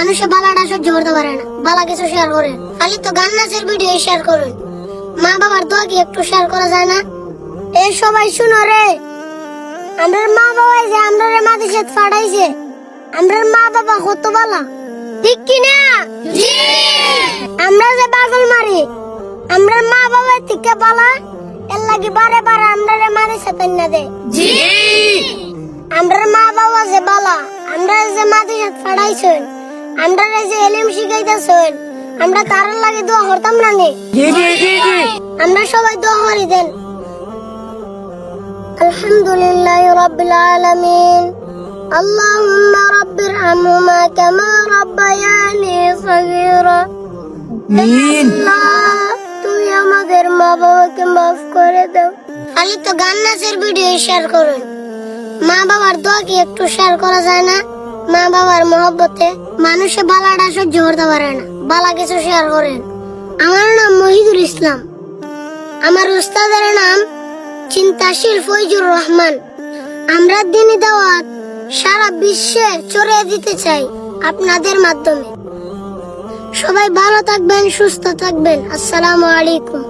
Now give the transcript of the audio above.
মানুষে বালাটা সহ্য করতে পারে না, বালা কিছু শেয়ার করেন। খালি তো গান নাচের ভিডিও শেয়ার করেন, মা বাবার দোয়া কি একটু শেয়ার করা যায় না? এই সবাই শুনো রে, আমরার মা বাবা যে আমরারে মাদেশে ফাড়াইছে, আমরার মা বাবা কত বালা, ঠিক কি না? আমরা যে পাগল মারি, আমরার মা বাবা থেকে বালা, এর লাগি বারে বারে আমরারে মাদেশে তাইনা দেয়। আমরার মা বাবা যে বালা, আমরা যে মাদেশে ফাড়াইছেন, আমরা যে এলিম শিখাইতেছেন, আমরা তার লাগে দোয়া করতাম না নি? আমরা সবাই দোয়া করি দেন। আলহামদুলিল্লাহি রাব্বিল আলামিন, আল্লাহুম্মা রাব্বিরহামহুমা কামা রাব্বায়ানি সগীরা। আল্লাহ, তুমি আমাদের মা বাবাকে মাফ করে দাও। খালি তো গান নাচের ভিডিও শেয়ার করুন, মা বাবার দোয়া কি একটু শেয়ার করা যায় না? মা বাবার মহব্বতে মানুষে বালাটা সহ্য করতে পারে না, বালা কিছু শেয়ার করেন। আমার নাম মহিদুল ইসলাম, আমার উস্তাদের নাম চিন্তাশীল ফৈজুর রহমান। আমরা দিনী দাওয়াত সারা বিশ্বে ছড়িয়ে দিতে চাই আপনাদের মাধ্যমে। সবাই ভালো থাকবেন, সুস্থ থাকবেন। আসসালামু আলাইকুম।